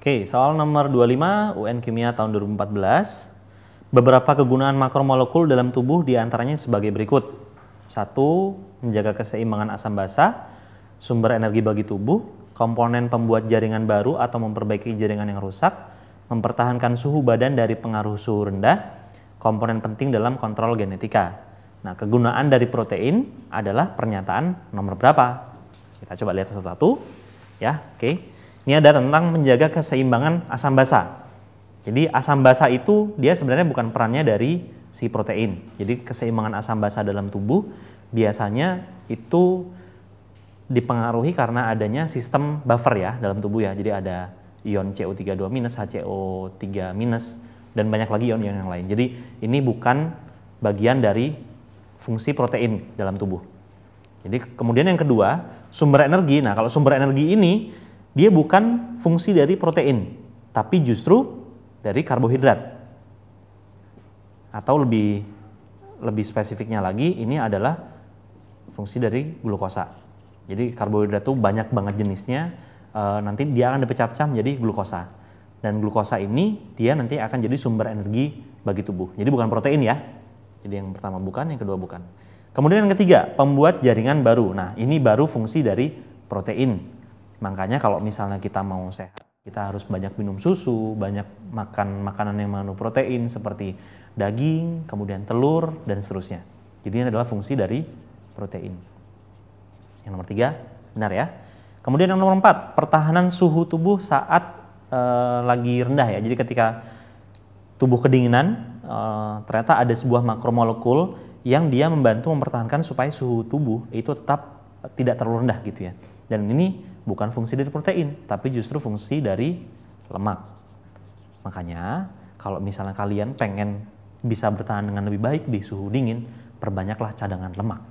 Oke, soal nomor 25 UN Kimia tahun 2014. Beberapa kegunaan makromolekul dalam tubuh diantaranya sebagai berikut. 1. Menjaga keseimbangan asam basa, sumber energi bagi tubuh, komponen pembuat jaringan baru atau memperbaiki jaringan yang rusak, mempertahankan suhu badan dari pengaruh suhu rendah, komponen penting dalam kontrol genetika. Nah, kegunaan dari protein adalah pernyataan nomor berapa? Kita coba lihat satu-satu. Ya, oke. Ini ada tentang menjaga keseimbangan asam basa. Jadi asam basa itu dia sebenarnya bukan perannya dari si protein. Jadi keseimbangan asam basa dalam tubuh biasanya itu dipengaruhi karena adanya sistem buffer ya dalam tubuh ya. Jadi ada ion CO32-, HCO3- dan banyak lagi ion-ion yang lain. Jadi ini bukan bagian dari fungsi protein dalam tubuh. Jadi kemudian yang kedua, sumber energi. Nah, kalau sumber energi ini dia bukan fungsi dari protein, tapi justru dari karbohidrat. Atau lebih spesifiknya lagi, ini adalah fungsi dari glukosa. Jadi karbohidrat itu banyak banget jenisnya, nanti dia akan dipecah-pecah menjadi glukosa. Dan glukosa ini dia nanti akan jadi sumber energi bagi tubuh. Jadi bukan protein ya. Jadi yang pertama bukan, yang kedua bukan. Kemudian yang ketiga, pembuat jaringan baru. Nah, ini baru fungsi dari protein. Makanya kalau misalnya kita mau sehat, kita harus banyak minum susu, banyak makan makanan yang mengandung protein seperti daging, kemudian telur, dan seterusnya. Jadi ini adalah fungsi dari protein. Yang nomor 3, benar ya. Kemudian yang nomor 4, pertahanan suhu tubuh saat lagi rendah ya. Jadi ketika tubuh kedinginan, ternyata ada sebuah makromolekul yang dia membantu mempertahankan supaya suhu tubuh itu tetap tidak terlalu rendah gitu ya. Dan ini bukan fungsi dari protein, tapi justru fungsi dari lemak. Makanya kalau misalnya kalian pengen bisa bertahan dengan lebih baik di suhu dingin, perbanyaklah cadangan lemak.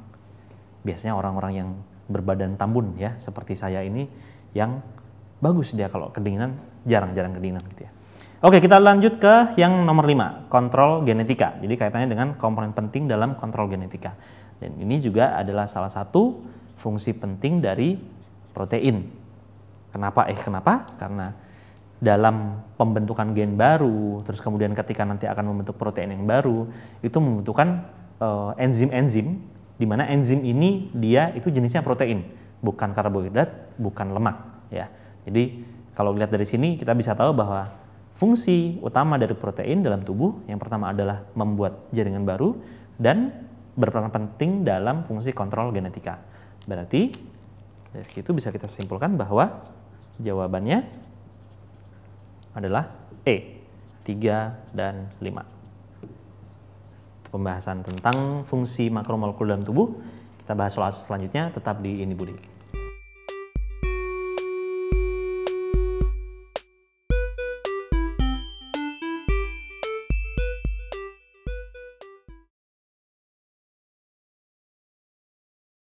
Biasanya orang-orang yang berbadan tambun ya, seperti saya ini, yang bagus dia kalau kedinginan, jarang-jarang kedinginan gitu ya. Oke, kita lanjut ke yang nomor 5, kontrol genetika. Jadi kaitannya dengan komponen penting dalam kontrol genetika. Dan ini juga adalah salah satu fungsi penting dari protein. Kenapa? Karena dalam pembentukan gen baru, terus kemudian ketika nanti akan membentuk protein yang baru, itu membutuhkan enzim-enzim, di mana enzim ini dia itu jenisnya protein, bukan karbohidrat, bukan lemak. Ya. Jadi kalau lihat dari sini kita bisa tahu bahwa fungsi utama dari protein dalam tubuh yang pertama adalah membuat jaringan baru dan berperan penting dalam fungsi kontrol genetika. Berarti dari situ bisa kita simpulkan bahwa jawabannya adalah E, 3 dan 5. Untuk pembahasan tentang fungsi makromolekul dalam tubuh, kita bahas soal selanjutnya tetap di Ini Budi.